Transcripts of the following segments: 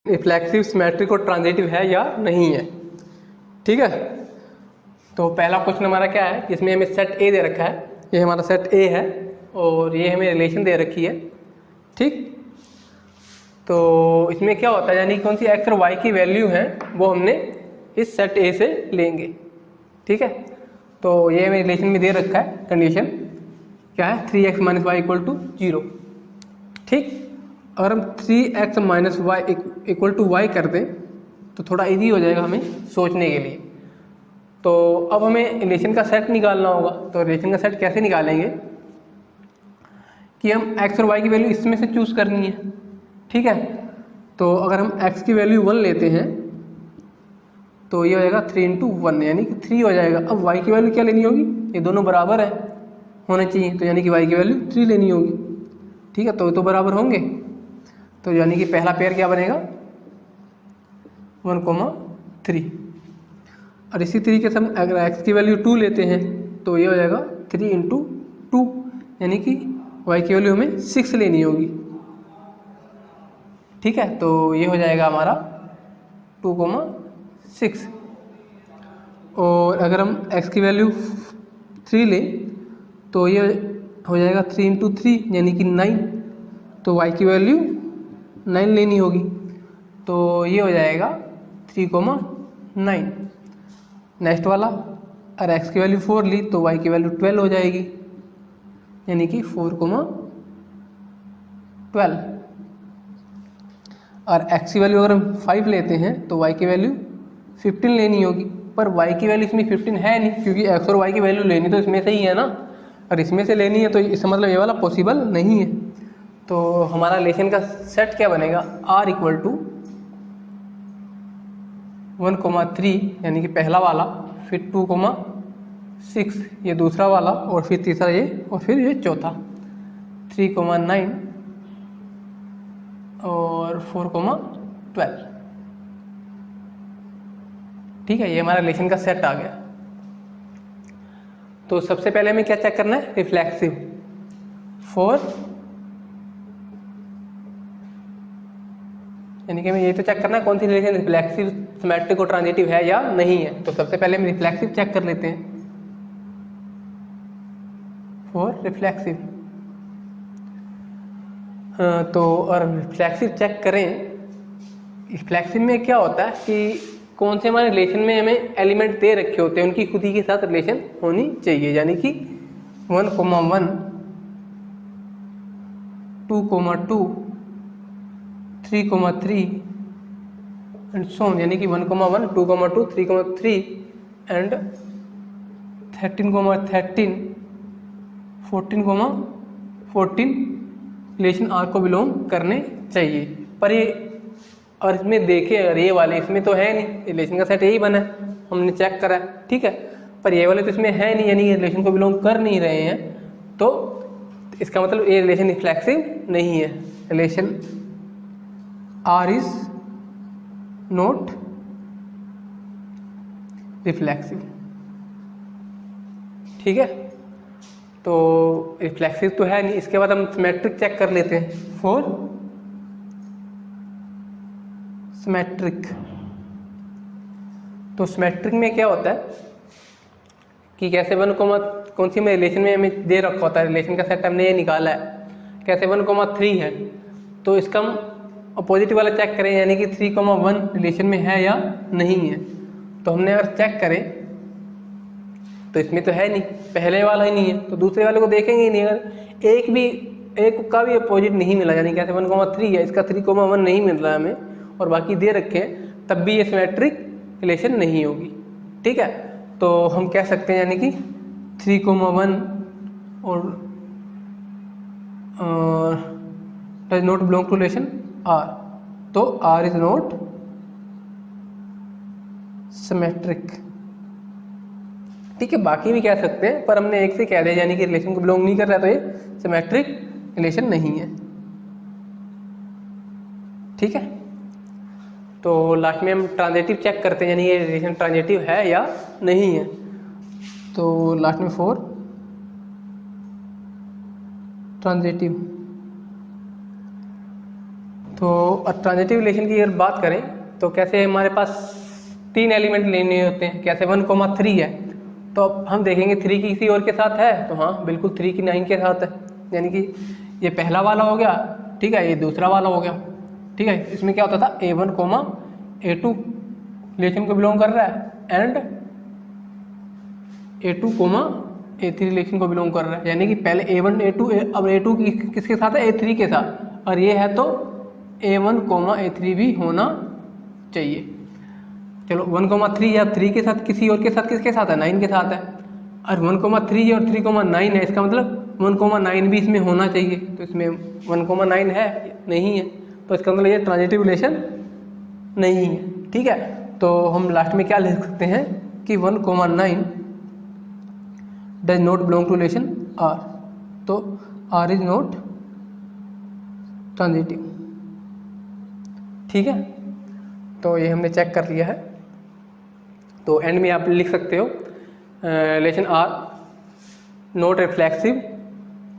Reflexive, symmetric और transitive है या नहीं है। ठीक है, तो पहला क्वेश्चन हमारा क्या है, इसमें हमें सेट ए दे रखा है, ये हमारा सेट ए है और ये हमें रिलेशन दे रखी है। ठीक, तो इसमें क्या होता है, यानी कौन सी एक्स और वाई की वैल्यू है वो हमने इस सेट ए से लेंगे। ठीक है, तो ये हमें रिलेशन में दे रखा है, कंडीशन क्या है, 3x minus y equal to 0। ठीक, अगर हम 3x minus y equal to y कर दें तो थोड़ा इजी हो जाएगा हमें सोचने के लिए। तो अब हमें रिलेशन का सेट निकालना होगा। तो रिलेशन का सेट कैसे निकालेंगे कि हम x और y की वैल्यू इसमें से चूज़ करनी है। ठीक है, तो अगर हम x की वैल्यू 1 लेते हैं तो ये हो जाएगा 3 इंटू 1 यानी कि 3 हो जाएगा। अब y की वैल्यू क्या लेनी होगी, ये दोनों बराबर है होने चाहिए, तो यानी कि y की वैल्यू 3 लेनी होगी। ठीक है, तो बराबर होंगे, तो यानी कि पहला पेयर क्या बनेगा 1,3। और इसी तरीके से हम अगर x की वैल्यू 2 लेते हैं तो ये हो जाएगा 3 इंटू 2 यानी कि y की वैल्यू हमें 6 लेनी होगी। ठीक है, तो ये हो जाएगा हमारा 2,6। और अगर हम x की वैल्यू 3 लें तो ये हो जाएगा 3 इंटू 3 यानी कि 9, तो y की वैल्यू 9 लेनी होगी, तो ये हो जाएगा 3,9। नेक्स्ट वाला, अगर x की वैल्यू 4 ली तो y की वैल्यू 12 हो जाएगी यानी कि 4,12। और x की वैल्यू अगर हम 5 लेते हैं तो y की वैल्यू 15 लेनी होगी, पर y की वैल्यू इसमें 15 है नहीं, क्योंकि x और y की वैल्यू लेनी तो इसमें से ही है ना, और इसमें से लेनी है तो इसका मतलब ये वाला पॉसिबल नहीं है। तो हमारा रिलेशन का सेट क्या बनेगा, r इक्वल टू 1,3 यानी कि पहला वाला, फिर 2,6 ये दूसरा वाला, और फिर तीसरा ये, और फिर ये चौथा 3,9 और 4,12। ठीक है, ये हमारा रिलेशन का सेट आ गया। तो सबसे पहले हमें क्या चेक करना है, रिफ्लेक्सिव फॉर, यानी कि हमें ये तो चेक करना है कौन सी रिलेशन रिफ्लेक्सिव, सिमेट्रिक और ट्रांजिटिव है या नहीं है। तो सबसे पहले हम रिफ्लेक्सिव चेक कर लेते हैं, फॉर रिफ्लेक्सिव। तो और रिफ्लेक्सिव चेक करें, रिफ्लेक्सिव में क्या होता है कि कौन से हमारे रिलेशन में हमें एलिमेंट दे रखे होते हैं, उनकी खुद ही के साथ रिलेशन होनी चाहिए, यानी कि 1,1, 2,2, 3,3 एंड सो ऑन, यानी कि 1,1, 2,2, 3,3 एंड 13,13, 14,14 रिलेशन आर को बिलोंग करने चाहिए। पर ये, और इसमें देखे अगर ये वाले इसमें तो है नहीं, रिलेशन का सेट यही बना है, हमने चेक करा है। ठीक है, पर ये वाले तो इसमें है नहीं, यानी ये रिलेशन को बिलोंग कर नहीं रहे हैं, तो इसका मतलब ये रिलेशन रिफ्लेक्सिव नहीं है। Relation R is not reflexive. ठीक है, तो रिफ्लेक्सिव तो है नहीं। इसके बाद हम सिमेट्रिक चेक कर लेते हैं, फॉर सिमेट्रिक। तो सिमेट्रिक में क्या होता है कि कैसे 1, कौन सी में रिलेशन में हमें दे रखा होता है, रिलेशन का सेट हमने ये निकाला है, कैसे 1,3 है, तो इसका हम अपोजिट वाला चेक करें, यानी कि 3,1 रिलेशन में है या नहीं है। तो हमने अगर चेक करें तो इसमें तो है नहीं, पहले वाला ही नहीं है, तो दूसरे वाले को देखेंगे ही नहीं। अगर एक का भी अपोजिट नहीं मिला, यानी कैसे 1,3 है, इसका 3,1 नहीं मिल रहा है हमें, और बाकी दे रखे हैं, तब भी ये सिमेट्रिक रिलेशन नहीं होगी। ठीक है, तो हम कह सकते हैं यानी कि 3,1 और does not belong to relation R, तो आर इज नॉट सिमेट्रिक। ठीक है, बाकी भी कह सकते हैं, पर हमने एक से कह दिया, यानी कि रिलेशन को बिलोंग नहीं कर रहा है, तो ये सिमेट्रिक रिलेशन नहीं है। ठीक है, तो लास्ट में हम ट्रांजिटिव चेक करते हैं, यानी ये रिलेशन ट्रांजिटिव है या नहीं है। तो लास्ट में फॉर ट्रांजिटिव, तो ट्रांजिटिव रिलेशन की अगर बात करें तो कैसे हमारे पास 3 एलिमेंट लेने होते हैं, कैसे 1,3 है, तो अब हम देखेंगे 3 किसी और के साथ है, तो हाँ बिल्कुल 3 की 9 के साथ है, यानी कि ये पहला वाला हो गया, ठीक है, ये दूसरा वाला हो गया, ठीक है। इसमें क्या होता था A1, A2 रिलेशन को बिलोंग कर रहा है एंड A2, A3 रिलेशन को बिलोंग कर रहा है, यानी कि पहले A1, A2 अब A2 किसके साथ है, A3 के साथ, और ये है तो A1, A3 भी होना चाहिए। चलो 1,3 या 3 के साथ किसी और के साथ किसके साथ है, 9 के साथ है, और 1,3 और 3,9 है, इसका मतलब 1,9 भी इसमें होना चाहिए, तो इसमें 1,9 है नहीं है, तो इसका मतलब ये ट्रांजिटिव रिलेशन नहीं है, ठीक है। तो हम लास्ट में क्या लिख सकते हैं कि 1,9 does not belong to relation R, तो R इज नॉट ट्रांजिटिव, ठीक है। तो ये हमने चेक कर लिया है। तो एंड में आप लिख सकते हो relation R not reflexive,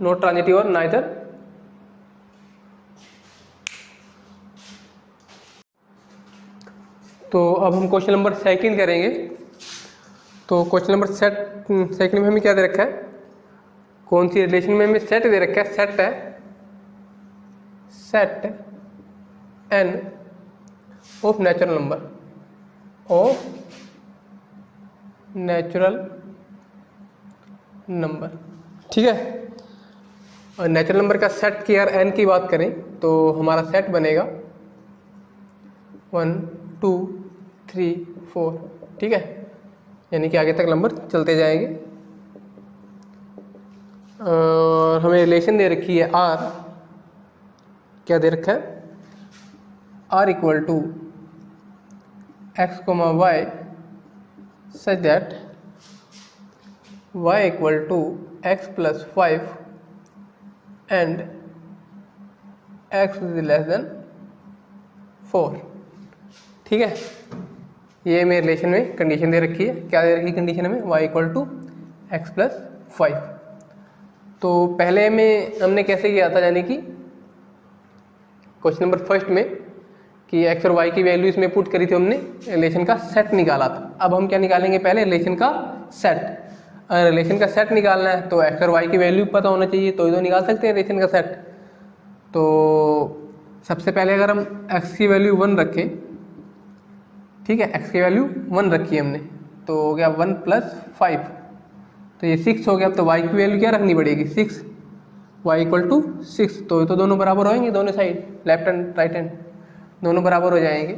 not transitive और नाइदर। तो अब हम क्वेश्चन नंबर 2 करेंगे। तो क्वेश्चन नंबर 2 में हमें क्या दे रखा है, कौन सी रिलेशन में हमें सेट दे रखा है, सेट है set n of natural number, ठीक है। और नेचुरल नंबर का सेट की अगर n की बात करें तो हमारा सेट बनेगा 1, 2, 3, 4, ठीक है, यानी कि आगे तक नंबर चलते जाएंगे। और हमें रिलेशन दे रखी है R, क्या दे रखा है, R equal to x, y such that y equal to x plus 5 and x is less than 4, ठीक है। ये मेरे रिलेशन में कंडीशन दे रखी है, क्या दे रखी कंडीशन में, y equal to x plus 5। तो पहले में हमने कैसे किया था, यानी कि क्वेश्चन नंबर 1 में कि x और y की वैल्यू इसमें पुट करी थी हमने, रिलेशन का सेट निकाला था। अब हम क्या निकालेंगे, पहले रिलेशन का सेट। रिलेशन का सेट निकालना है तो x और y की वैल्यू पता होना चाहिए, तो ये तो निकाल सकते हैं रिलेशन का सेट। तो सबसे पहले अगर हम x की वैल्यू 1 रखें, ठीक है, x की वैल्यू 1 रखी है हमने, तो हो गया 1 प्लस 5, तो ये 6 हो गया। अब तो y की वैल्यू क्या रखनी पड़ेगी, 6, y इक्वल टू 6, तो ये तो दोनों बराबर होंगे, दोनों side left hand right hand दोनों बराबर हो जाएंगे।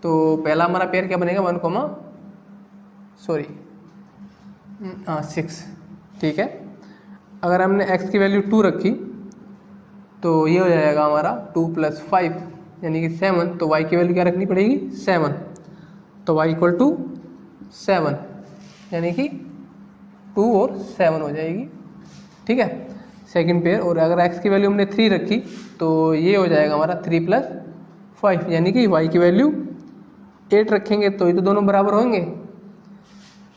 तो पहला हमारा पेयर क्या बनेगा, 6, ठीक है। अगर हमने x की वैल्यू 2 रखी तो ये हो जाएगा हमारा 2 प्लस 5 यानी कि 7, तो y की वैल्यू क्या रखनी पड़ेगी, 7, तो y इक्वल टू 7 यानी कि 2 और 7 हो जाएगी, ठीक है, सेकंड पेयर। और अगर x की वैल्यू हमने 3 रखी तो ये हो जाएगा हमारा 3 प्लस 5 यानी कि y की वैल्यू 8 रखेंगे तो ये तो दोनों बराबर होंगे,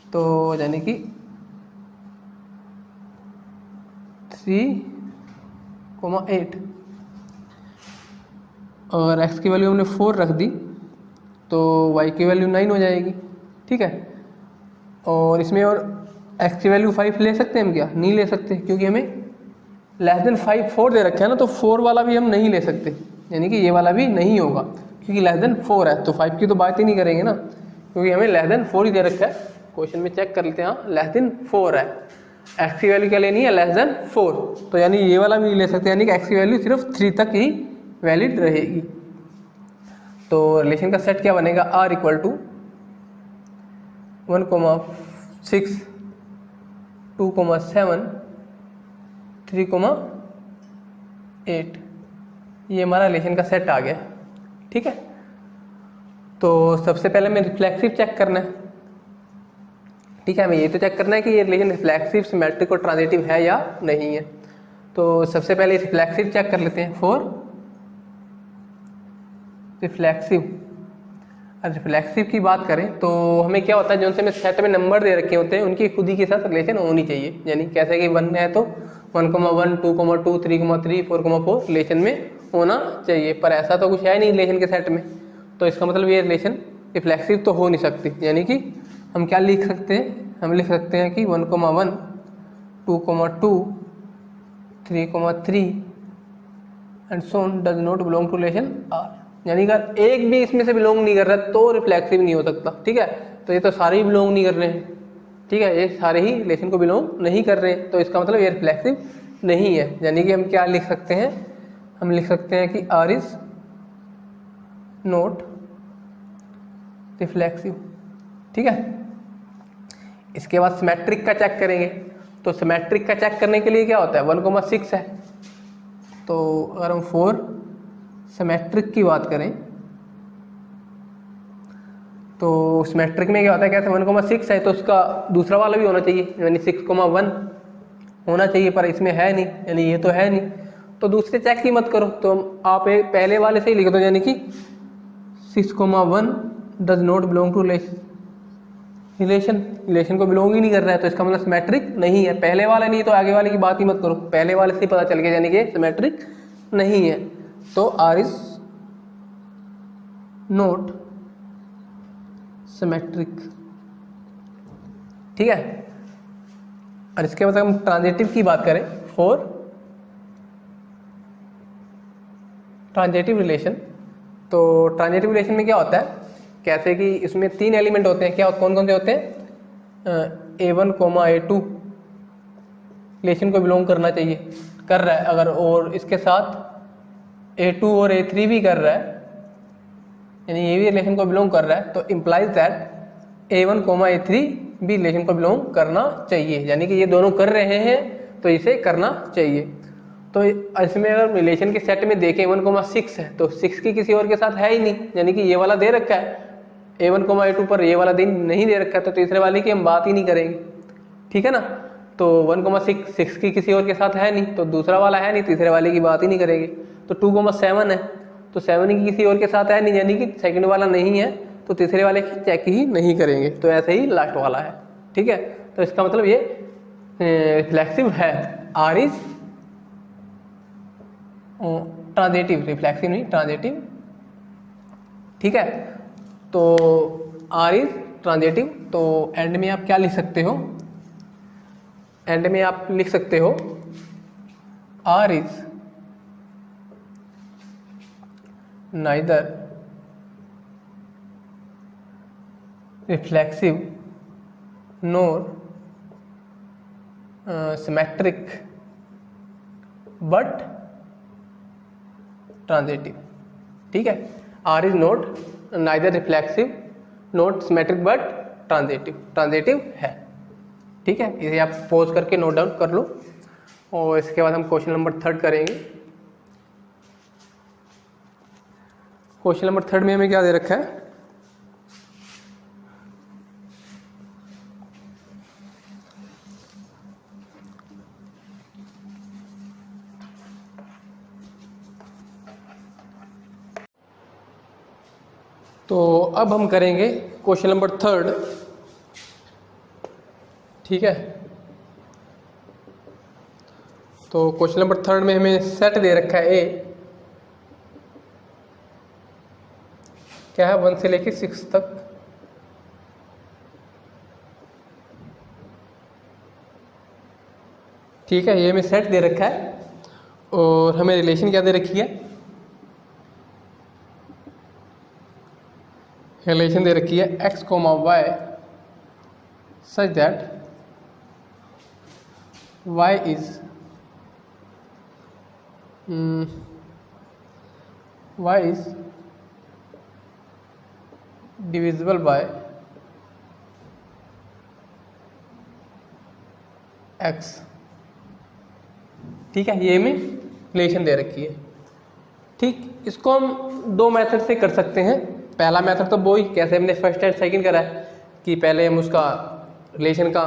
तो यानी कि 3,8। और x की वैल्यू हमने 4 रख दी तो y की वैल्यू 9 हो जाएगी, ठीक है। और इसमें और x की वैल्यू 5 ले सकते हैं हम, क्या नहीं ले सकते, क्योंकि हमें लेस देन 5 4 दे रखे है ना, तो 4 वाला भी हम नहीं ले सकते, यानी कि ये वाला भी नहीं होगा क्योंकि लेस देन 4 है, तो 5 की तो बात ही नहीं करेंगे ना, क्योंकि हमें लेस देन 4 ही दे रखा है। क्वेश्चन में चेक कर लेते हैं, हाँ लेस देन 4 है, x की वैल्यू क्या लेनी है, लेस देन 4, तो यानी ये वाला भी नहीं ले सकते, यानी कि x की वैल्यू सिर्फ 3 तक ही वैलिड रहेगी। तो रिलेशन का सेट क्या बनेगा, r इक्वल टू 1,6, 2,7, 3,8, ये हमारा रिलेशन का सेट आ गया, ठीक है। तो सबसे पहले हमें रिफ्लेक्सिव चेक करना है, ठीक है, हमें ये तो चेक करना है कि ये रिलेशन रिफ्लेक्सिव, सिमेट्रिक और ट्रांजिटिव है या नहीं है। तो सबसे पहले रिफ्लेक्सिव चेक कर लेते हैं, फॉर रिफ्लेक्सिव। रिफ्लेक्सिव की बात करें तो हमें क्या होता है, जो हमें सेट में नंबर दे रखे होते हैं उनकी खुद ही के साथ रिलेशन होनी चाहिए, यानी कैसे कि 1 है तो 1,1, 2,2, 3,3, 4,4 रिलेशन में होना चाहिए, पर ऐसा तो कुछ है नहीं रिलेशन के सेट में, तो इसका मतलब ये रिलेशन रिफ्लेक्सिव तो हो नहीं सकती। यानी कि हम क्या लिख सकते हैं, हम लिख सकते हैं कि 1,1 2,2 3,3 and so on does not belong to relation R. यानी अगर एक भी इसमें से बिलोंग नहीं कर रहा तो रिफ्लेक्सिव नहीं हो सकता। ठीक है, तो ये तो सारे ही बिलोंग नहीं कर रहे हैं। ठीक है, ये सारे ही रिलेशन को बिलोंग नहीं कर रहे हैं, तो इसका मतलब ये रिफ्लेक्सिव नहीं है। यानी कि हम क्या लिख सकते हैं, हम लिख सकते हैं कि आर इज नॉट रिफ्लेक्सिव। ठीक है, इसके बाद सिमेट्रिक का चेक करेंगे। तो सिमेट्रिक का चेक करने के लिए क्या होता है, 1,6 है, तो अगर हम 4 सिमेट्रिक की बात करें तो सिमेट्रिक में क्या होता है, कैसे 1,6 है तो उसका दूसरा वाला भी होना चाहिए, यानी 6,1 होना चाहिए, पर इसमें है नहीं, यानी ये तो है नहीं, तो दूसरे चेक ही मत करो, तो आप एक पहले वाले से ही लिख दो, यानी कि 6,1 does not belong to relation को बिलोंग ही नहीं कर रहा है, तो इसका मतलब सिमेट्रिक नहीं है। पहले वाला नहीं तो आगे वाले की बात ही मत करो, पहले वाले से ही पता चल गया, यानी कि सिमेट्रिक नहीं है। तो आर इज नॉट सिमेट्रिक। ठीक है, और इसके बाद हम ट्रांजिटिव की बात करें, 4 ट्रांजिटिव रिलेशन। तो ट्रांजिटिव रिलेशन में क्या होता है, कैसे कि इसमें 3 एलिमेंट होते हैं, क्या कौन कौन से होते हैं, A1, A2 रिलेशन को बिलोंग करना चाहिए, कर रहा है अगर, और इसके साथ A2 और A3 भी कर रहा है, यानी ये भी रिलेशन को बिलोंग कर रहा है, तो इम्प्लाइज दैट A1, A3 भी रिलेशन को बिलोंग करना चाहिए। यानी कि ये दोनों कर रहे हैं तो इसे करना चाहिए। तो इसमें अगर रिलेशन के सेट में देखें 1,6 है, तो 6 की किसी और के साथ है ही नहीं, यानी कि ये वाला दे रखा है A1, A2 पर, ये वाला दिन नहीं दे रखा है, तो तीसरे वाले की हम बात ही नहीं करेंगे। ठीक है ना, तो 1,6 की किसी और के साथ है नहीं, तो दूसरा वाला है नहीं, तीसरे वाले की बात ही नहीं करेंगे। तो 2,7 है, तो 7 की किसी और के साथ है नहीं, यानी कि सेकंड वाला नहीं है, तो तीसरे वाले की चेक ही नहीं करेंगे, तो ऐसे ही लास्ट वाला है। ठीक है, तो इसका मतलब ये रिफ्लेक्सिव है, आर इज ट्रांजिटिव, रिफ्लेक्सिव नहीं ट्रांजिटिव। ठीक है, तो आर इज ट्रांजिटिव। तो एंड में आप क्या लिख सकते हो, एंड में आप लिख सकते हो R is neither reflexive nor symmetric but transitive. ठीक है, R is not neither reflexive not symmetric but transitive है। ठीक है, इसे आप पॉज करके नोट डाउन कर लो, और इसके बाद हम क्वेश्चन नंबर 3 करेंगे। क्वेश्चन नंबर 3 में हमें क्या दे रखा है, तो अब हम करेंगे क्वेश्चन नंबर 3। ठीक है, तो क्वेश्चन नंबर 3 में हमें सेट दे रखा है ए, क्या है 1 से लेके 6 तक। ठीक है, ये हमें सेट दे रखा है, और हमें रिलेशन क्या दे रखी है, रिलेशन दे रखी है x, y such that y is divisible by x। ठीक है, ये हमें रिलेशन दे रखी है। ठीक, इसको हम 2 मेथड से कर सकते हैं। पहला मेथड तो वो ही कैसे हमने फर्स्ट एंड सेकंड करा है, कि पहले हम उसका रिलेशन का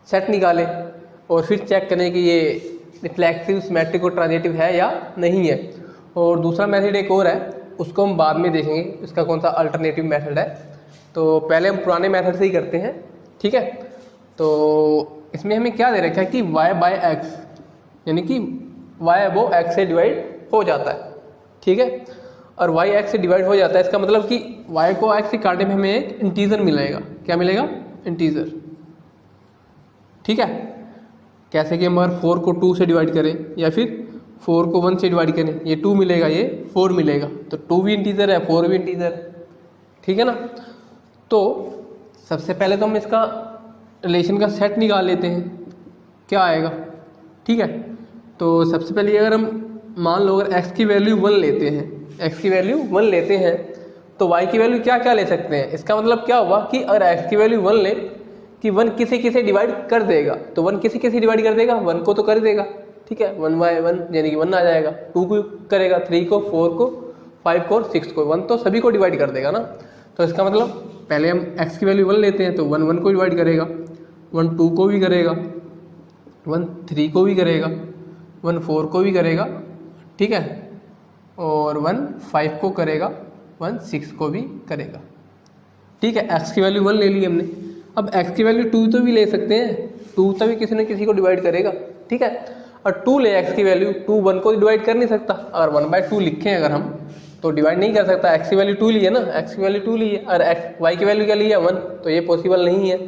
सेट निकालें और फिर चेक करें कि ये रिफ्लेक्सिव, सिमेट्रिक और ट्रांजिटिव है या नहीं है। और दूसरा मेथड एक और है, उसको हम बाद में देखेंगे इसका कौन सा अल्टरनेटिव मेथड है। तो पहले हम पुराने मेथड से ही करते हैं। ठीक है, तो इसमें हमें क्या दे रखा है कि y/x, यानी कि y वो x से डिवाइड हो जाता है, ठीक है। और वाई एक्स से डिवाइड हो जाता है, इसका मतलब कि वाई को एक्स से काटने में हमें एक इंटीजर मिलेगा। क्या मिलेगा? इंटीजर, ठीक है। कैसे कि हम अगर 4 को 2 से डिवाइड करें या फिर 4 को 1 से डिवाइड करें, ये 2 मिलेगा, ये 4 मिलेगा, तो 2 भी इंटीजर है, 4 भी इंटीजर है, ठीक है ना। तो सबसे पहले तो हम इसका रिलेशन का सेट निकाल लेते हैं, क्या आएगा, ठीक है। तो सबसे पहले अगर हम मान लो अगर x की वैल्यू 1 लेते हैं, x की वैल्यू 1 लेते हैं तो y की वैल्यू क्या क्या ले सकते हैं। इसका मतलब क्या हुआ कि अगर x की वैल्यू 1 ले कि 1 किसी किसी डिवाइड कर देगा, तो 1 किसी किसी डिवाइड कर देगा, 1 को तो कर देगा, ठीक है, 1 बाय 1 यानी कि 1 आ जाएगा, 2 को करेगा, 3 को, 4 को, 5 को और 6 को, 1 तो सभी को डिवाइड कर देगा ना। तो इसका मतलब पहले हम x की वैल्यू 1 लेते हैं तो 1 1 को डिवाइड करेगा, 1 2 को भी करेगा, 1 3 को भी करेगा, 1 4 को भी करेगा, ठीक है, और 1 5 को करेगा, 1 6 को भी करेगा, ठीक है। x की वैल्यू 1 ले ली हमने। अब x की वैल्यू 2 तो भी ले सकते हैं, 2 तो भी किसी न किसी को डिवाइड करेगा, ठीक है। और 2 ले x की वैल्यू, 2 1 को डिवाइड कर नहीं सकता, अगर 1/2 लिखें अगर हम तो डिवाइड नहीं कर सकता, x की वैल्यू 2 ली है ना, x की वैल्यू 2 ली है, और y की वैल्यू क्या ली है 1, तो ये पॉसिबल नहीं है।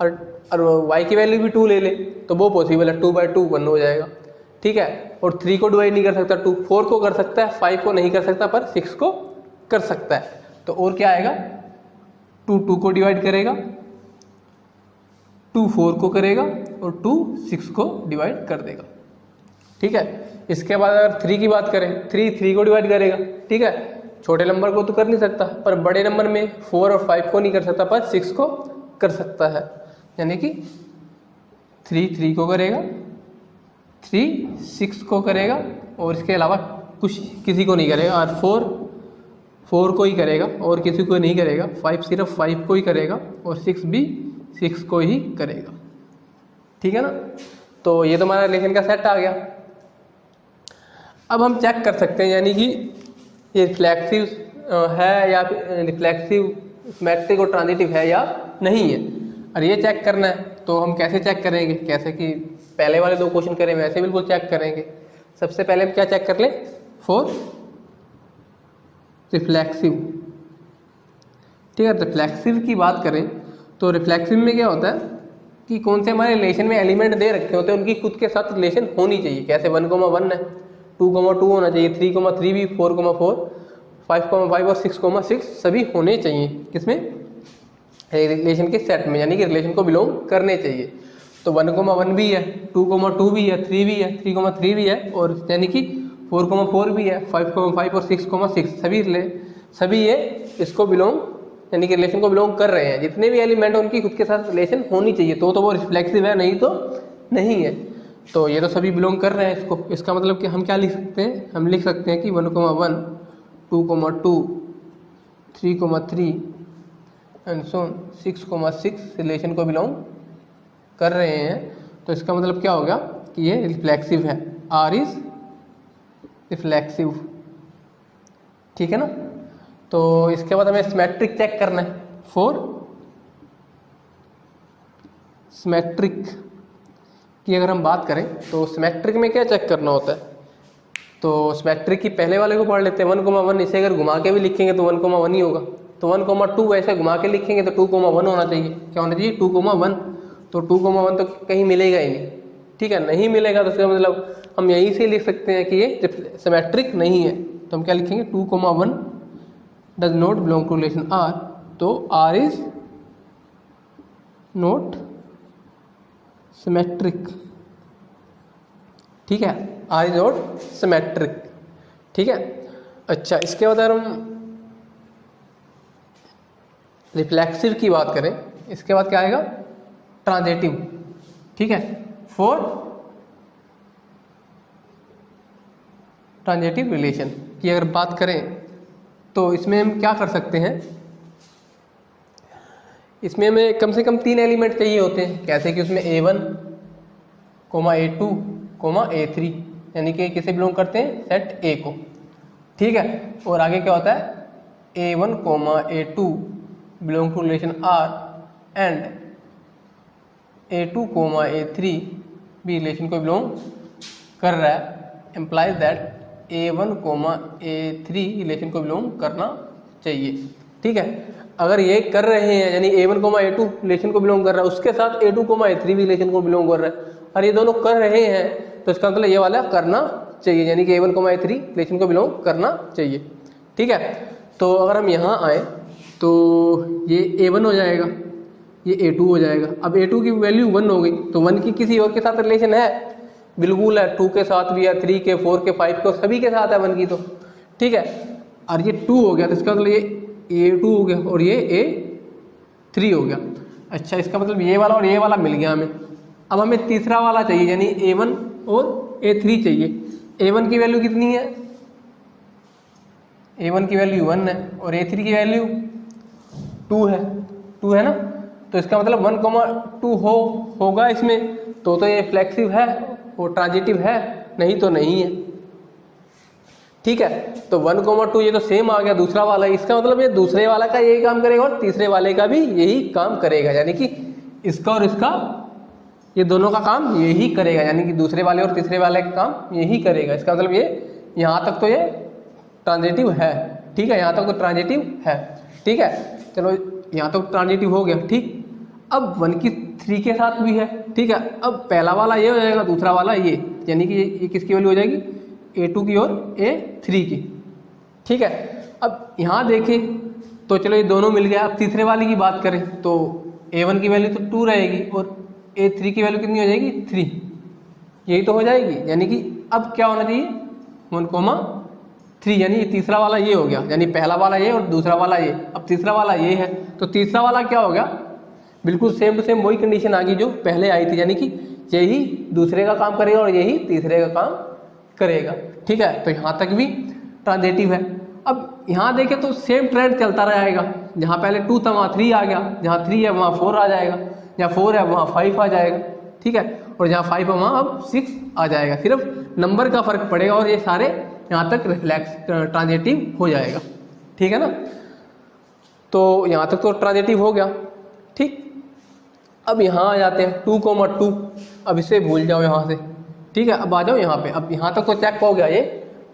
और y की वैल्यू भी 2 ले ले तो वो पॉसिबल है, 2/2 1 हो जाएगा, ठीक है। और 3 को डिवाइड नहीं कर सकता, 2 4 को कर सकता है, 5 को नहीं कर सकता पर 6 को कर सकता है। तो और क्या आएगा, 2 2 को डिवाइड करेगा, 2 4 को करेगा और 2 6 को डिवाइड कर देगा, ठीक है। इसके बाद अगर 3 की बात करें, 3 3 को डिवाइड करेगा, ठीक है। छोटे नंबर को तो कर नहीं सकता, पर बड़े नंबर में 4 और 5 को नहीं कर सकता, पर 6 को कर सकता है, यानी कि 3 3 को करेगा, 3 6 को करेगा और इसके अलावा कुछ किसी को नहीं करेगा, और 4 को ही करेगा और किसी को नहीं करेगा, 5 सिर्फ 5 को ही करेगा और 6 भी 6 को ही करेगा, ठीक है ना। तो ये तो हमारा रिलेशन का सेट आ गया। अब हम चेक कर सकते हैं यानी कि ये रिफ्लेक्सिव है या रिफ्लेक्सिव, सिमेट्रिक और ट्रांजिटिव है या नहीं है, और ये चेक करना है। तो हम कैसे चेक करेंगे, कैसे कि पहले वाले 2 क्वेश्चन करें वैसे बिल्कुल चेक करेंगे। सबसे पहले हम क्या चेक कर लें, फॉर रिफ्लेक्सिव, ठीक है। रिफ्लेक्सिव की बात करें तो रिफ्लेक्सिव में क्या होता है कि कौन से हमारे रिलेशन में एलिमेंट दे रखे होते हैं उनकी खुद के साथ रिलेशन होनी चाहिए। कैसे 1,1 है, 2,2 होना चाहिए, 3,3 भी, 4,4, 5,5 और 6,6 सभी होने चाहिए किसमें, रिलेशन के सेट में, यानी कि रिलेशन को बिलोंग करने चाहिए। तो 1,1 भी है, 2,2 भी है, 3 भी है, 3,3 भी है, और यानी कि 4,4 भी है, 5,5 और 6,6 सभी ये इसको बिलोंग, यानी कि रिलेशन को बिलोंग कर रहे हैं। जितने भी एलिमेंट उनकी खुद के साथ रिलेशन होनी चाहिए, तो वो रिफ्लेक्सिव है, नहीं तो नहीं है। तो ये तो सभी बिलोंग कर रहे हैं इसको। इसका मतलब कि हम क्या लिख सकते हैं, हम लिख सकते हैं कि 1,1, 2,2, 3,3 एंड सो 6,6 रिलेशन को बिलोंग कर रहे हैं। तो इसका मतलब क्या होगा कि ये रिफ्लेक्सिव है, आर इज रिफ्लेक्सिव, ठीक है ना। तो इसके बाद हमें सिमेट्रिक चेक करना है। फॉर सिमेट्रिक की अगर हम बात करें तो सिमेट्रिक में क्या चेक करना होता है, तो सिमेट्रिक की पहले वाले को पढ़ लेते हैं, 1,1। इसे अगर घुमा के भी लिखेंगे तो 1,1 ही होगा। तो 1,2 ऐसे घुमा के लिखेंगे तो 2,1 होना चाहिए। क्या होना चाहिए, 2,1। तो 2,1 तो कहीं मिलेगा ही नहीं, ठीक है, नहीं मिलेगा। तो इसका मतलब हम यहीं से लिख सकते हैं कि ये सिमेट्रिक नहीं है। तो हम क्या लिखेंगे, 2,1 does not belong to relation R, तो आर इज नॉट सिमेट्रिक, ठीक है, आर इज नॉट सिमेट्रिक, ठीक है। अच्छा, इसके बाद अगर हम रिफ्लेक्सिव की बात करें, इसके बाद क्या आएगा, ट्रांजिटिव, ठीक है। फॉर ट्रांजिटिव रिलेशन की अगर बात करें तो इसमें हम क्या कर सकते हैं, इसमें हमें कम से कम 3 एलिमेंट चाहिए होते हैं। कैसे कि उसमें A1, A2, A3, यानी कि किसे बिलोंग करते हैं, सेट A को, ठीक है। और आगे क्या होता है, A1, A2 belong to relation R and A2, A3 भी रिलेशन को बिलोंग कर रहा है, implies that A1, A3 relation को बिलोंग करना चाहिए। ठीक है, अगर ये कर रहे हैं यानी A1, A2 रिलेशन को बिलोंग कर रहा है, उसके साथ A2, A3 भी रिलेशन को बिलोंग कर रहा है, और ये दोनों कर रहे हैं, तो इसका मतलब ये वाला करना चाहिए, यानी कि A1, A3 रिलेशन को बिलोंग करना चाहिए। ठीक है, तो अगर हम यहाँ आए तो ये A1 हो जाएगा, ये A2 हो जाएगा। अब A2 की वैल्यू 1 हो गई, तो 1 की किसी और के साथ रिलेशन है? बिल्कुल है, 2 के साथ भी है, 3 के, 4 के, 5 के, सभी के साथ है 1 की तो। ठीक है, और ये 2 हो गया, तो इसका मतलब ये A2 हो गया और ये A3 हो गया। अच्छा, इसका मतलब ये वाला और ये वाला मिल गया हमें। अब हमें तीसरा वाला चाहिए, यानी A1 और A3 चाहिए। A1 की वैल्यू कितनी है? A1 की वैल्यू 1 है और A3 की वैल्यू 2 है, 2 है ना। तो इसका मतलब 1, 2 होगा इसमें, तो ये फ्लेक्सिव है और ट्रांजिटिव है, नहीं तो नहीं है। ठीक है, तो 1, 2 ये तो सेम आ गया, दूसरा वाला। इसका मतलब ये दूसरे वाला का यही काम करेगा और तीसरे वाले का भी यही काम करेगा, यानी कि इसका और इसका, ये दोनों का काम यही करेगा, यानी कि दूसरे वाले और तीसरे वाले का काम यही करेगा। इसका मतलब ये यहाँ तक तो ये ट्रांजिटिव है। ठीक है, यहाँ तक तो ट्रांजिटिव है। ठीक है, चलो यहाँ तक ट्रांजिटिव हो गया। ठीक, अब 1 की 3 के साथ भी है। ठीक है, अब पहला वाला ये हो जाएगा, दूसरा वाला ये, यानी कि ये किसकी वैल्यू हो जाएगी? A2 की और A3 की। ठीक है, अब यहाँ देखें तो चलो ये दोनों मिल गया। अब तीसरे वाले की बात करें तो A1 की वैल्यू तो 2 रहेगी और A3 की वैल्यू कितनी हो जाएगी? 3। यही तो हो जाएगी, यानी कि अब क्या होना चाहिए? 1, 3, यानी ये तीसरा वाला ये हो गया, यानी पहला वाला ये और दूसरा वाला ये। अब तीसरा वाला ये है, तो तीसरा वाला क्या हो गया? बिल्कुल सेम टू सेम वही कंडीशन आ गई जो पहले आई थी, यानी कि यही दूसरे का काम करेगा और यही तीसरे का काम करेगा। ठीक है, तो यहाँ तक भी ट्रांजिटिव है। अब यहाँ देखें तो सेम ट्रेंड चलता रहेगा, जहाँ पहले 2 था वहाँ 3 आ गया, जहाँ 3 है वहाँ 4 आ जाएगा, जहाँ 4 है वहाँ 5 आ जाएगा। ठीक है, और जहाँ 5 है वहाँ अब 6 आ जाएगा, सिर्फ नंबर का फर्क पड़ेगा और ये सारे यहाँ तक रिफ्लेक्स ट्रांजिटिव हो जाएगा। ठीक है ना, तो यहाँ तक तो ट्रांजिटिव हो गया। ठीक, अब यहाँ आ जाते हैं 2, 2। अब इसे भूल जाओ यहाँ से। ठीक है, अब आ जाओ यहाँ पे। अब यहाँ तक तो चेक हो गया, ये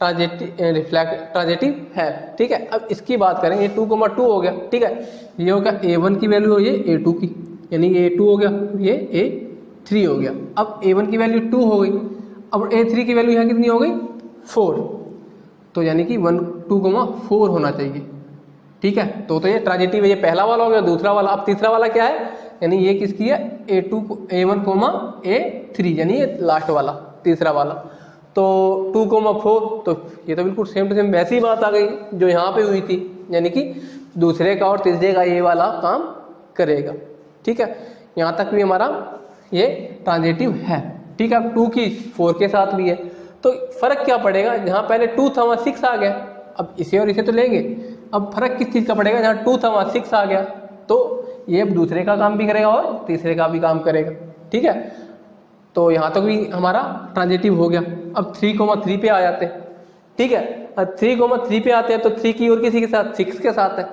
ट्रांजिटिव है। ठीक है, अब इसकी बात करें, ये 2, 2 हो गया। ठीक है, ये हो गया A1 की वैल्यू हो, ये A2 की, यानी ये A2 हो गया, ये A3 हो गया। अब A1 की वैल्यू 2 हो गई, अब A3 की वैल्यू यहाँ कितनी हो गई? 4। तो यानी कि 1, 2, 4 होना चाहिए। ठीक है, तो ये ट्रांजिटिव है। ये पहला वाला हो गया, दूसरा वाला। अब तीसरा वाला क्या है? यानी ये किसकी है? A1, A3, यानी ये लास्ट वाला, तीसरा वाला। तो 2, 4, तो ये तो बिल्कुल सेम टू सेम वैसी ही बात आ गई जो यहाँ पे हुई थी, यानी कि दूसरे का और तीसरे का ये वाला काम करेगा। ठीक है, यहाँ तक भी हमारा ये ट्रांजिटिव है। ठीक है, अब 2 की 4 के साथ भी है, तो फर्क क्या पड़ेगा? जहाँ पहले 2 था वहाँ 6 आ गया। अब इसे और इसे तो लेंगे, अब फर्क किस चीज़ का पड़ेगा? जहाँ 2 था वहाँ 6 आ गया, तो ये अब दूसरे का काम भी करेगा और तीसरे का भी काम करेगा। ठीक है, तो यहाँ तक भी हमारा ट्रांजिटिव हो गया। अब 3, 3 पे आ जाते हैं। ठीक है, अब 3, 3 पे आते हैं तो 3 की और किसी के साथ? 6 के साथ है,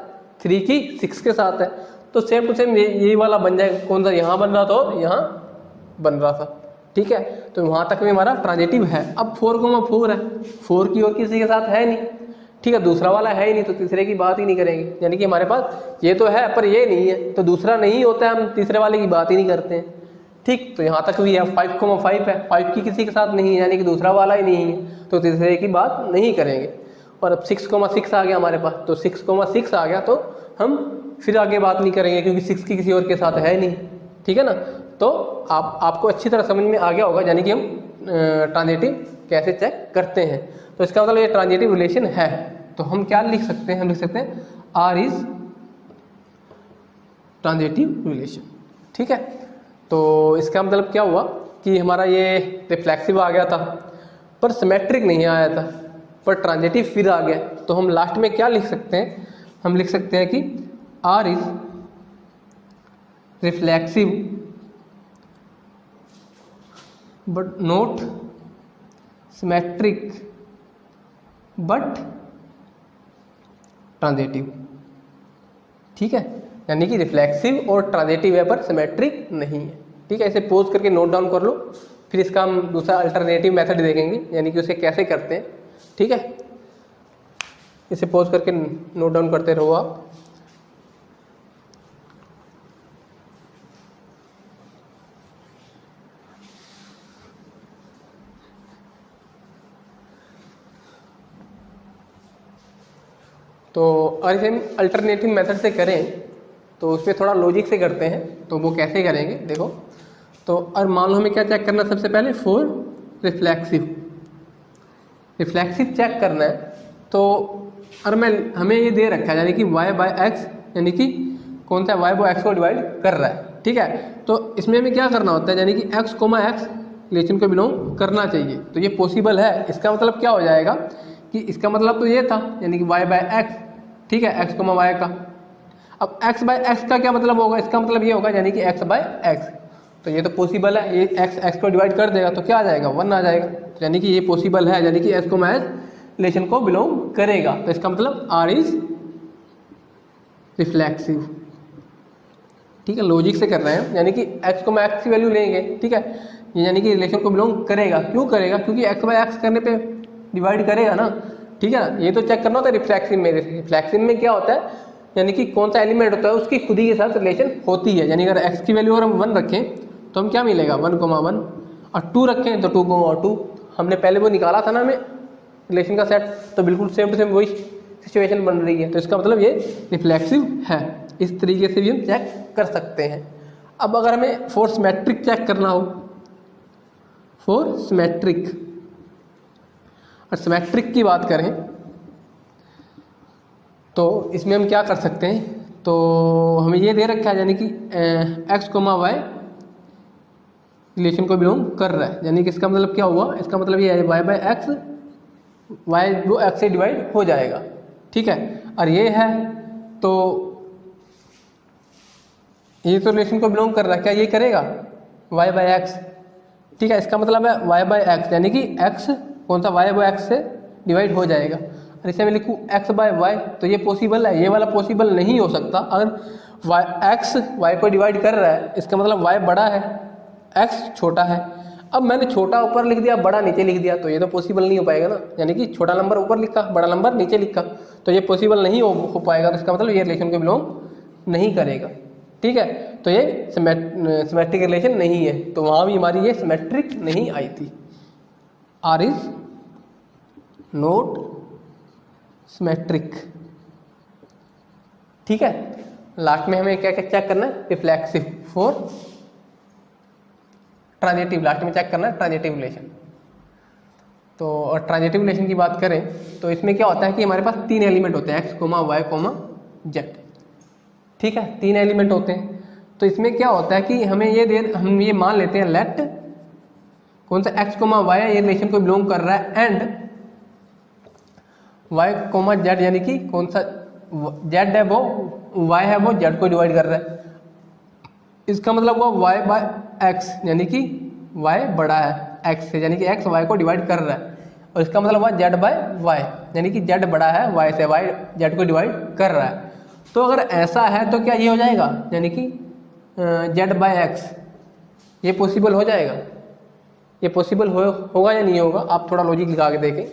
3 की 6 के साथ है, तो सेम टू सेम यही वाला बन जाएगा। कौन सा? यहाँ बन रहा था और यहाँ बन रहा था। ठीक है, तो वहाँ तक भी हमारा ट्रांजिटिव है। अब 4, 4 है, 4 की और किसी के साथ है नहीं। ठीक है, दूसरा वाला है ही नहीं, तो तीसरे की बात ही नहीं करेंगे, यानी कि हमारे पास ये तो है पर ये नहीं है, तो दूसरा नहीं होता है, हम तीसरे वाले की बात ही नहीं करते हैं। ठीक, तो यहाँ तक भी है। 5, 5 है, 5 की किसी के साथ नहीं है, यानी कि दूसरा वाला ही नहीं है, तो तीसरे की बात नहीं करेंगे। और अब 6, 6 आ गया हमारे पास, तो 6, 6 आ गया, तो हम फिर आगे बात नहीं करेंगे क्योंकि 6 की किसी और के साथ है नहीं। ठीक है ना, तो आपको अच्छी तरह समझ में आ गया होगा, यानी कि हम ट्रांजिटिव कैसे चेक करते हैं। तो इसका मतलब ये ट्रांजिटिव रिलेशन है। तो हम क्या लिख सकते हैं? हम लिख सकते हैं R इज ट्रांजिटिव रिलेशन। ठीक है, तो इसका मतलब क्या हुआ कि हमारा ये रिफ्लेक्सिव आ गया था पर सिमेट्रिक नहीं आया था, पर ट्रांजिटिव फिर आ गया। तो हम लास्ट में क्या लिख सकते हैं? हम लिख सकते हैं कि R is reflexive but not symmetric but transitive. ठीक है, यानी कि रिफ्लेक्सिव और ट्रांजिटिव है पर सिमेट्रिक नहीं है। ठीक है, इसे पोज करके नोट डाउन कर लो, फिर इसका हम दूसरा अल्टरनेटिव मेथड देखेंगे, यानी कि उसे कैसे करते हैं। ठीक है, इसे पॉज करके नोट डाउन करते रहो आप। तो अगर इसे हम अल्टरनेटिव मेथड से करें तो उसमें थोड़ा लॉजिक से करते हैं, तो वो कैसे करेंगे देखो। तो और मान लो हमें क्या चेक करना है, सबसे पहले फॉर रिफ्लेक्सिव चेक करना है। तो और हमें ये दे रखा है यानी कि y बाय एक्स, यानी कि कौन सा y बाय एक्स को डिवाइड कर रहा है, ठीक है। तो इसमें हमें क्या करना होता है, यानी कि x कोमा एक्स रिलेशन को बिलोंग करना चाहिए। तो ये पॉसिबल है। इसका मतलब क्या हो जाएगा कि इसका मतलब तो ये था यानी कि y बाय एक्स, ठीक है, x कोमा y का। अब x बाय एक्स का क्या मतलब होगा, इसका मतलब ये होगा यानी कि x बाय एक्स। तो ये तो पॉसिबल है, ये x को डिवाइड कर देगा तो क्या आ जाएगा, 1 आ जाएगा। तो यानी कि ये पॉसिबल है, यानी कि x कोमा एक्स रिलेशन को बिलोंग करेगा। तो इसका मतलब R इज रिफ्लेक्सिव, ठीक है। लॉजिक से कर रहे हैं, यानी कि x को एक्स की वैल्यू लेंगे, ठीक है, ये यानी कि रिलेशन को बिलोंग करेगा। क्यों करेगा, क्योंकि x बाय एक्स करने पे डिवाइड करेगा ना, ठीक है ना। ये तो चेक करना होता है रिफ्लेक्सिव में। रिफ्लेक्सिव में क्या होता है, यानी कि कौन सा एलिमेंट होता है उसकी खुद ही के साथ रिलेशन होती है। यानी अगर x की वैल्यू अगर हम 1 रखें तो हम क्या मिलेगा 1, 1 और 2 रखें तो 2, 2। हमने पहले वो निकाला था ना हमें रिलेशन का सेट, तो बिल्कुल सेम टू सेम वही सिचुएशन बन रही है। तो इसका मतलब ये रिफ्लेक्सिव है। इस तरीके से भी हम चेक कर सकते हैं। अब अगर हमें फॉर सिमेट्रिक चेक करना हो, फॉर सिमेट्रिक, और सिमेट्रिक की बात करें तो इसमें हम क्या कर सकते हैं, तो हमें ये दे रखा है यानी कि x कोमा y रिलेशन को बिलोंग कर रहा है। यानी कि इसका मतलब क्या हुआ, इसका मतलब ये है y बाय एक्स, y वो x से डिवाइड हो जाएगा, ठीक है। और ये है तो ये तो रिलेशन को बिलोंग कर रहा है, क्या ये करेगा y बाय एक्स, ठीक है। इसका मतलब है y बाय एक्स यानी कि x कौन सा y बाय एक्स से डिवाइड हो जाएगा। और इसे मैं लिखूँ x बाय वाई, तो ये पॉसिबल है, ये वाला पॉसिबल नहीं हो सकता। अगर x y को डिवाइड कर रहा है इसका मतलब y बड़ा है, x छोटा है। अब मैंने छोटा ऊपर लिख दिया, बड़ा नीचे लिख दिया, तो ये तो पॉसिबल नहीं हो पाएगा ना। यानी कि छोटा नंबर ऊपर लिखा, बड़ा नंबर नीचे लिखा, तो ये पॉसिबल नहीं हो पाएगा। तो इसका मतलब ये रिलेशन को बिलोंग नहीं करेगा, ठीक है। तो ये सिमेट्रिक रिलेशन नहीं है, तो वहाँ भी हमारी ये सिमेट्रिक नहीं आई थी। R इज नॉट सिमेट्रिक, ठीक है। लास्ट में हमें क्या क्या चेक करना है, रिफ्लेक्सिव फॉर ट्रांजिटिव, लास्ट में चेक करना है ट्रांजिटिव रिलेशन। तो और ट्रांजिटिव रिलेशन की बात करें तो इसमें क्या होता है कि हमारे पास 3 एलिमेंट होते हैं, x, y, z, ठीक है, 3 एलिमेंट होते हैं। तो इसमें क्या होता है कि हमें हम ये मान लेते हैं लेट कौन सा x, y ये रिलेशन को बिलोंग कर रहा है, एंड y, z यानी कि कौन सा z है वो y है वो z को डिवाइड कर रहा है। इसका मतलब हुआ y बाय एक्स यानी कि y बड़ा है x से, यानी कि x y को डिवाइड कर रहा है। और इसका मतलब हुआ z बाय y यानी कि z बड़ा है y से, y z को डिवाइड कर रहा है। तो अगर ऐसा है तो क्या ये हो जाएगा, यानी कि z बाय एक्स, ये पॉसिबल हो जाएगा, ये पॉसिबल होगा या नहीं होगा, आप थोड़ा लॉजिक लगा के देखें।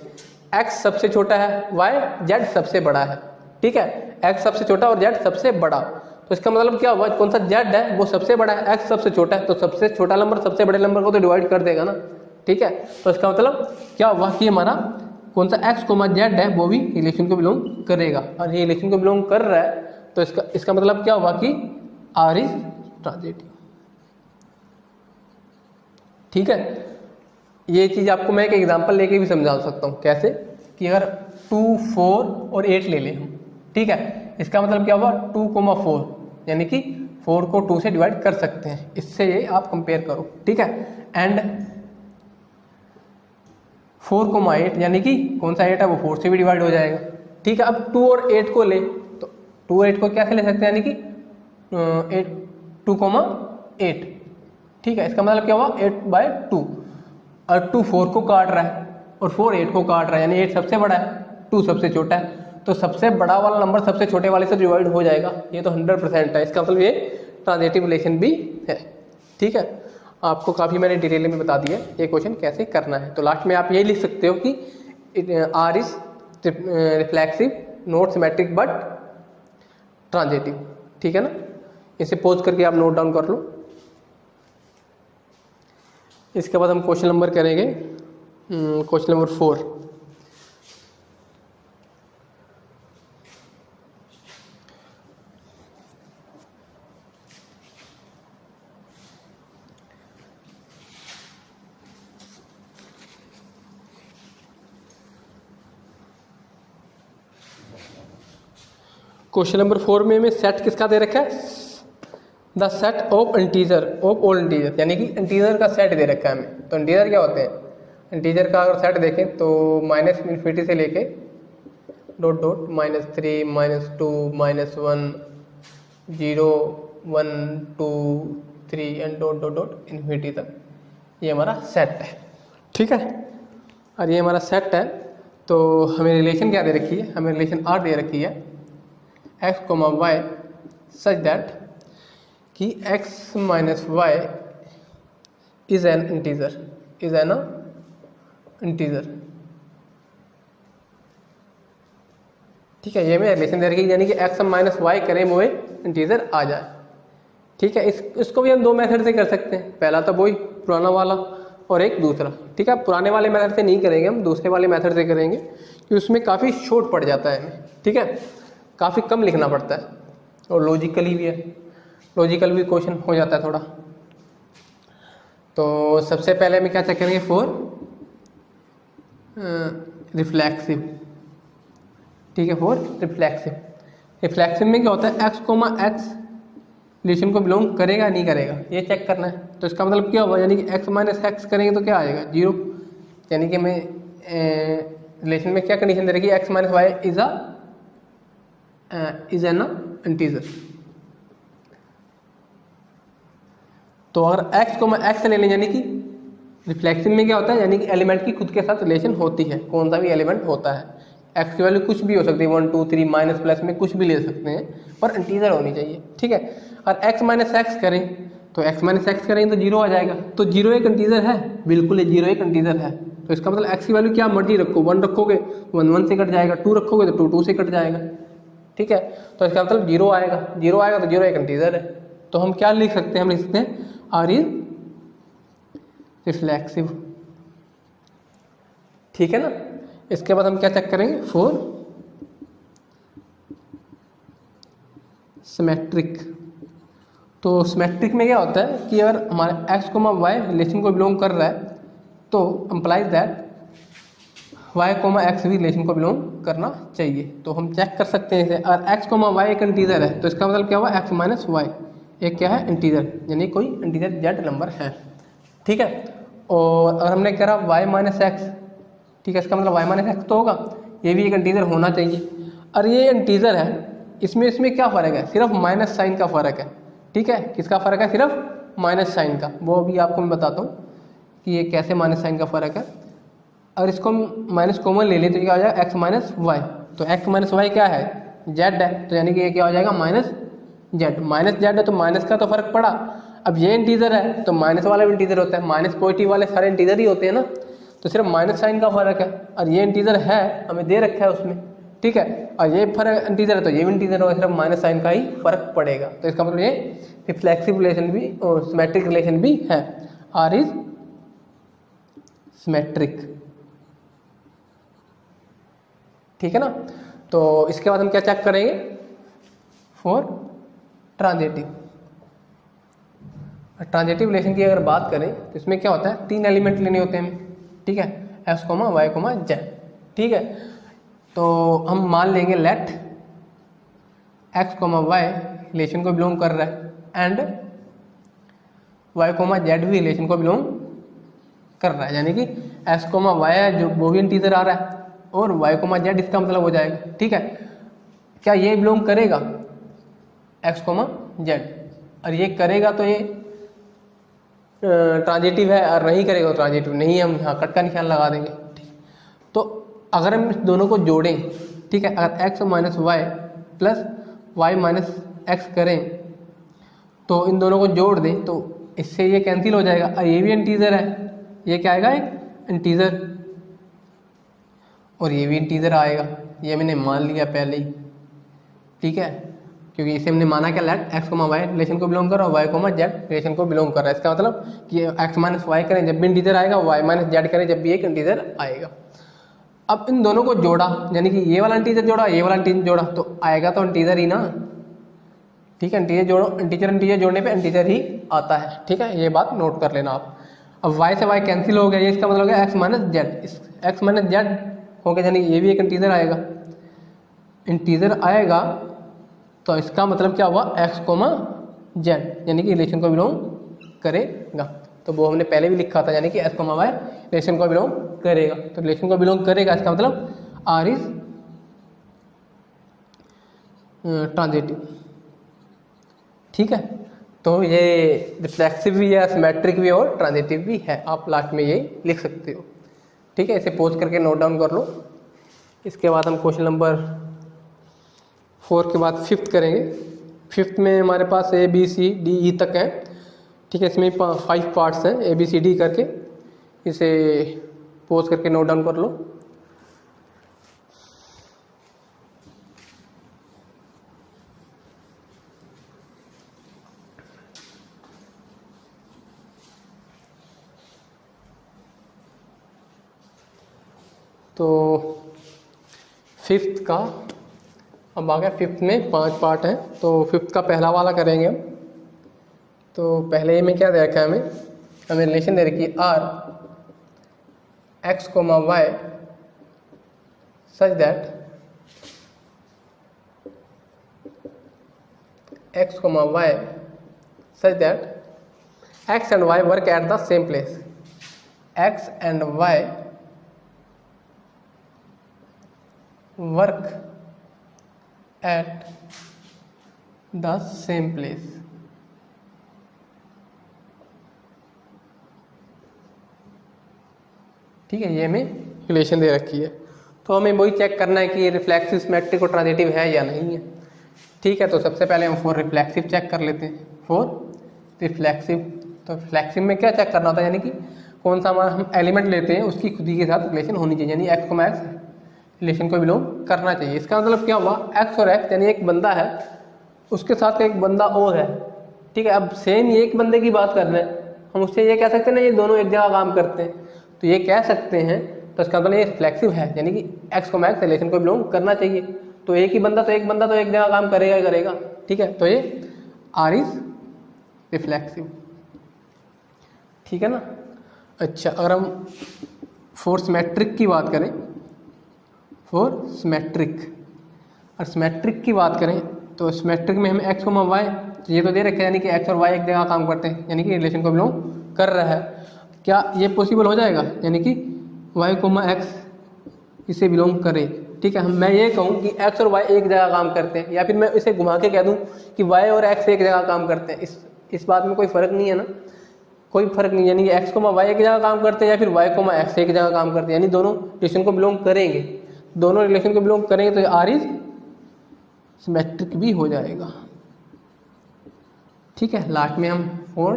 x सबसे छोटा है, y z सबसे बड़ा है, ठीक है, x सबसे छोटा और z सबसे बड़ा। तो इसका मतलब क्या हुआ, कौन सा z है वो सबसे बड़ा है, x सबसे छोटा है, तो सबसे छोटा नंबर सबसे बड़े नंबर को तो डिवाइड कर देगा ना, ठीक है। तो इसका मतलब क्या हुआ कि हमारा कौन सा x, z है वो भी रिलेशन को बिलोंग करेगा, और ये रिलेशन को बिलोंग कर रहा है। तो इसका मतलब क्या हुआ कि R इज ट्रांजिटिव, ठीक है। ये चीज़ आपको मैं एक एग्जांपल लेके भी समझा सकता हूँ, कैसे कि अगर 2, 4 और 8 ले लें हम, ठीक है, इसका मतलब क्या हुआ 2, 4 यानी कि 4 को 2 से डिवाइड कर सकते हैं, इससे ये आप कंपेयर करो, ठीक है। एंड 4, 8 यानी कि कौन सा 8 है वो 4 से भी डिवाइड हो जाएगा, ठीक है। अब 2 और 8 को ले तो 2 और 8 को क्या से ले सकते हैं, यानी कि 2, 8, ठीक है। इसका मतलब क्या हुआ 8/2, और 2 4 को काट रहा है और 4 8 को काट रहा है, यानी 8 सबसे बड़ा है, 2 सबसे छोटा है। तो सबसे बड़ा वाला नंबर सबसे छोटे वाले से डिवाइड हो जाएगा, ये तो 100% है। इसका मतलब ये ट्रांजिटिव रिलेशन भी है, ठीक है। आपको काफ़ी मैंने डिटेल में बता दिया ये क्वेश्चन कैसे करना है। तो लास्ट में आप ये लिख सकते हो कि R is reflexive, not symmetric but transitive. ठीक है ना, इसे पोज करके आप नोट डाउन कर लो। इसके बाद हम क्वेश्चन नंबर करेंगे क्वेश्चन नंबर 4। क्वेश्चन नंबर 4 में हमें सेट किसका दे रखा है, the set of integer of all integer, यानी कि इंटीजर का सेट दे रखा है हमें। तो इंटीजर क्या होते हैं, इंटीजर का अगर सेट देखें तो -∞ से लेके dot dot -3 -2 -1 0 1 2 3 and dot dot dot infinity तक ये हमारा सेट है। ठीक है, और ये हमारा सेट है। तो हमें रिलेशन क्या दे रखी है, हमें रिलेशन R दे रखी है x, y सच दैट कि x minus y is an integer, is an integer. ठीक है, ये हमें रिलेशन दे रखी है, यानी कि x माइनस वाई करें वो इंटीजर आ जाए। ठीक है, इसको भी हम दो मेथड से कर सकते हैं, पहला तो वही पुराना वाला और एक दूसरा। ठीक है, पुराने वाले मेथड से नहीं करेंगे, हम दूसरे वाले मेथड से करेंगे कि उसमें काफ़ी शॉर्ट पड़ जाता है हमें। ठीक है, काफ़ी कम लिखना पड़ता है और लॉजिकली भी है, लॉजिकल भी क्वेश्चन हो जाता है थोड़ा। तो सबसे पहले हम क्या चेक करेंगे, फॉर रिफ्लेक्सिव। ठीक है, फॉर रिफ्लेक्सिव। रिफ्लेक्सिव में क्या होता है, x, रिलेशन को बिलोंग करेगा नहीं करेगा ये चेक करना है। तो इसका मतलब क्या होगा, यानी कि x माइनस एक्स करेंगे तो क्या आएगा 0, यानी कि हमें रिलेशन में क्या कंडीशन दे रही है, x minus y is an integer. तो अगर x ले लें, यानी कि रिफ्लेक्सिव में क्या होता है, यानी कि एलिमेंट की खुद के साथ रिलेशन होती है, कौन सा भी एलिमेंट होता है। x की वैल्यू कुछ भी हो सकती है, 1 2 3 माइनस प्लस में कुछ भी ले सकते हैं, पर इंटीजर होनी चाहिए। ठीक है, और x माइनस एक्स करें तो x माइनस एक्स करें तो 0 आ जाएगा। तो 0 एक इंटीजर है, बिल्कुल ये 0 एक इंटीजर है। तो इसका मतलब x की वैल्यू क्या मर्जी रखो, 1 रखोगे 1 1 से कट जाएगा, 2 रखोगे तो 2 2 से कट जाएगा। ठीक है, तो इसका मतलब 0 आएगा, 0 आएगा तो 0 एक इंटीजर है। तो हम क्या लिख सकते हैं, हम लिख सकते हैं आर इज रिफ्लेक्सिव। ठीक है ना, इसके बाद हम क्या चेक करेंगे, फॉर सिमेट्रिक। तो सिमेट्रिक में क्या होता है कि अगर हमारे x, y रिलेशन को बिलोंग कर रहा है तो इम्प्लाइज दैट y, x भी रिलेशन को बिलोंग करना चाहिए। तो हम चेक कर सकते हैं इसे, और x, y एक इंटीजर है तो इसका मतलब क्या हुआ, x माइनस वाई एक क्या है इंटीजर, यानी कोई इंटीजर z नंबर है। ठीक है, और अगर हमने कह रहा y माइनस एक्स, ठीक है, इसका मतलब y माइनस एक्स तो होगा, ये भी एक इंटीजर होना चाहिए। और ये इंटीजर है, इसमें क्या फ़र्क है, सिर्फ माइनस साइन का फ़र्क है। ठीक है, किसका फ़र्क है, सिर्फ माइनस साइन का, वो भी आपको मैं बताता हूँ कि ये कैसे माइनस साइन का फ़र्क है। अगर इसको माइनस कॉमन ले लें तो क्या हो जाएगा, x माइनस वाई। तो x माइनस वाई क्या है, z है, तो यानी कि ये क्या हो जाएगा माइनस z है, तो माइनस का तो फर्क पड़ा। अब ये इंटीजर है तो माइनस वाला भी इंटीजर होता है, माइनस पॉजिटिव वाले सारे इंटीजर ही होते हैं ना, तो सिर्फ माइनस साइन का फर्क है। और ये इंटीजर है, हमें दे रखा है उसमें। ठीक है, और ये फर्क इंटीजर है तो ये भी इंटीजर होगा, सिर्फ माइनस साइन का ही फर्क पड़ेगा। तो इसका मतलब ये रिफ्लेक्सिव रिलेशन भी और सिमेट्रिक रिलेशन भी है, आर इज सिमेट्रिक। ठीक है ना, तो इसके बाद हम क्या चेक करेंगे, फॉर ट्रांजिटिव। ट्रांजिटिव रिलेशन की अगर बात करें तो इसमें क्या होता है, 3 एलिमेंट लेने होते हैं हमें। ठीक है, x, y, z। ठीक है, तो हम मान लेंगे लेट x, y रिलेशन को बिलोंग कर रहा है एंड y, z भी रिलेशन को बिलोंग कर रहा है, यानी कि x, y है जो वो भी इंटीजर आ रहा है और y, z इसका मतलब हो जाएगा। ठीक है, क्या ये बिलोंग करेगा x, z, और ये करेगा तो ये ट्रांजिटिव है, और नहीं करेगा तो ट्रांजिटिव नहीं है, हम यहाँ कट का निशान लगा देंगे। ठीक, तो अगर हम इस दोनों को जोड़ें, ठीक है, अगर x minus y plus y minus x करें तो इन दोनों को जोड़ दें तो इससे ये कैंसिल हो जाएगा, और ये भी इंटीजर है, ये क्या आएगा, एक इंटीजर। और ये भी इंटीजर आएगा, ये मैंने मान लिया पहले ही, ठीक है, क्योंकि इसे हमने माना क्या, let x comma y relation को बिलोंग कर रहा है, वाई कोमा जेड रिलेशन को बिलोंग कर रहा है। इसका मतलब कि एक्स माइनस वाई करें जब भी इंटीजर आएगा, वाई माइनस जेड करें जब भी एक इंटीजर आएगा। अब इन दोनों को जोड़ा, यानी कि ये वाला इंटीजर जोड़ा, ये वाला इंटीजर जोड़ा, तो आएगा तो इंटीजर ही ना, ठीक है। इंटीजर जोड़ो, इंटीजर जोड़ने पे इंटीजर ही आता है, ठीक है, ये बात नोट कर लेना आप। अब y से y कैंसिल हो गया, ये इसका मतलब हो गया x minus Z, x minus Z हो गया, यानी ये भी एक इंटीजर आएगा, इंटीजर आएगा तो इसका मतलब क्या हुआ, x कोमा जेड, यानी कि रिलेशन को बिलोंग करेगा। तो वो हमने पहले भी लिखा था, यानी कि x कोमा y रिलेशन को बिलोंग करेगा, तो रिलेशन को बिलोंग करेगा, इसका मतलब r इज ट्रांजिटिव, ठीक है। तो ये रिफ्लेक्सिव भी है, सिमेट्रिक भी है और ट्रांजिटिव भी है, आप लास्ट में ये लिख सकते हो, ठीक है। इसे पोज करके नोट डाउन कर लो। इसके बाद हम क्वेश्चन नंबर 4 के बाद 5th करेंगे। 5th में हमारे पास A B C D E तक है, ठीक है। इसमें 5 पार्ट्स हैं A B C D करके, इसे पोज करके नोट डाउन कर लो। तो 5th का अब आ गया, 5th में 5 पार्ट हैं, तो 5th का पहला वाला करेंगे हम। तो पहले में क्या देखा है, हमें रिलेशन दे रखी है R x comma y such that x comma y such that x and y work at the same place, x and y work at the same place, ठीक है। ये हमें रिलेशन दे रखी है, तो हमें वही चेक करना है कि रिफ्लेक्सिव, सिमेट्रिक और ट्रांजिटिव है या नहीं है, ठीक है। तो सबसे पहले हम फॉर रिफ्लेक्सिव चेक कर लेते हैं, फॉर रिफ्लेक्सिव। तो रिफ्लेक्सिव में क्या चेक करना होता है, यानी कि कौन सा हम एलिमेंट लेते हैं उसकी खुद ही के साथ रिलेशन होनी चाहिए, यानी एक्स को एक्स रिलेशन को बिलोंग करना चाहिए। इसका मतलब क्या हुआ, एक्स और एक्स यानी एक बंदा है, उसके साथ एक बंदा और है, ठीक है। अब सेम ये एक बंदे की बात कर रहे हैं, हम उससे ये कह सकते हैं ना ये दोनों एक जगह काम करते हैं, तो ये कह सकते हैं, तो इसका मतलब ये रिफ्लेक्सिव है, यानी कि एक्स को एक्स रिलेशन को बिलोंग करना चाहिए। तो एक ही बंदा तो एक जगह काम करेगा ही करेगा, ठीक है। तो ये आर इज रिफ्लेक्सिव, ठीक है ना। अच्छा, अगर हम फॉर सिमेट्रिक की बात करें, फॉर सिमेट्रिक, और सिमेट्रिक की बात करें तो सिमेट्रिक में हमें एक्स कोमा वाई, तो ये तो दे रखे हैं, यानी कि एक्स और वाई एक जगह काम करते हैं, यानी कि रिलेशन को बिलोंग कर रहा है। क्या ये पॉसिबल हो जाएगा, यानी कि वाई कोमा एक्स इसे बिलोंग करे, ठीक है। मैं ये कहूँ कि एक्स और वाई एक जगह काम करते हैं, या फिर मैं इसे घुमा के कह दूँ कि वाई और एक्स एक जगह काम करते हैं, इस बात में कोई फ़र्क नहीं है ना, कोई फर्क नहीं, यानी कि एक्स कोमा वाई एक जगह काम करते हैं या फिर वाई कोमा एक्स एक जगह काम करते हैं, यानी दोनों रिलेशन को बिलोंग करेंगे, दोनों रिलेशन को बिलोंग करेंगे, तो आर इज सिमेट्रिक भी हो जाएगा, ठीक है। लास्ट में हम फॉर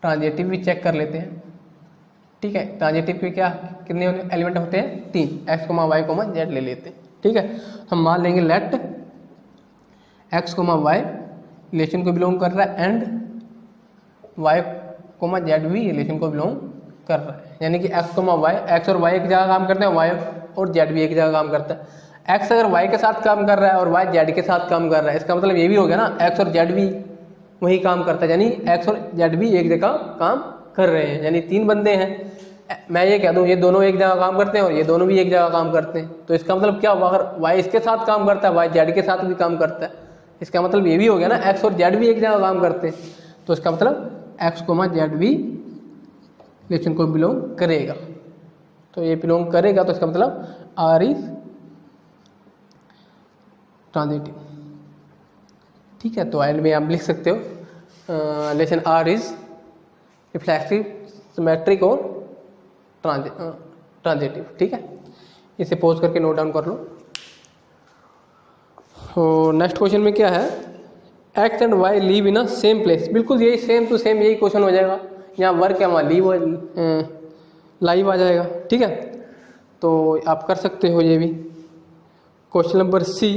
ट्रांजिटिव भी चेक कर लेते हैं, ठीक है। ट्रांजिटिव के क्या कितने एलिमेंट होते हैं, 3, x comma y comma z ले लेते हैं, ठीक है। हम मान लेंगे let x comma y relation को बिलोंग कर रहा है एंड वाई कोमा जेड भी रिलेशन को बिलोंग कर रहा है, यानी कि एक्स कोमा वाई, एक्स और वाई एक जगह काम करते हैं, वाई और जेड भी एक जगह काम करता है। एक्स अगर वाई के साथ काम कर रहा है और वाई जेड के साथ काम कर रहा है, इसका मतलब ये भी हो गया ना एक्स और जेड भी वही काम करता है, यानी एक्स और जेड भी एक जगह काम कर रहे हैं, यानी 3 बंदे हैं। मैं ये कह दूं ये दोनों एक जगह काम करते हैं और ये दोनों भी एक जगह काम करते हैं, तो इसका मतलब क्या हुआ, अगर वाई इसके साथ काम करता है, वाई जेड के साथ भी काम करता है, इसका मतलब ये भी हो गया ना एक्स और जेड भी एक जगह काम करते हैं, तो इसका मतलब एक्स कोमा जेड भी रिलेशन को बिलोंग करेगा, तो ये बिलोंग करेगा, तो इसका मतलब आर इज ट्रांजिटिव, ठीक है। तो एंड में आप लिख सकते हो relation R is reflexive, symmetric और ट्रांजिटिव, ठीक है। इसे पोज करके नोट डाउन कर लो। तो नेक्स्ट क्वेश्चन में क्या है, X and Y live in a same place, बिल्कुल यही सेम टू सेम यही क्वेश्चन हो जाएगा, यहाँ वर्क है वहाँ लाइव आ जाएगा, ठीक है। तो आप कर सकते हो ये भी। क्वेश्चन नंबर सी,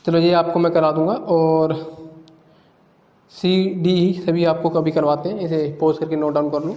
चलो ये आपको मैं करा दूंगा, और सी डी सभी आपको कभी करवाते हैं, इसे पॉज करके नोट डाउन कर लूँ।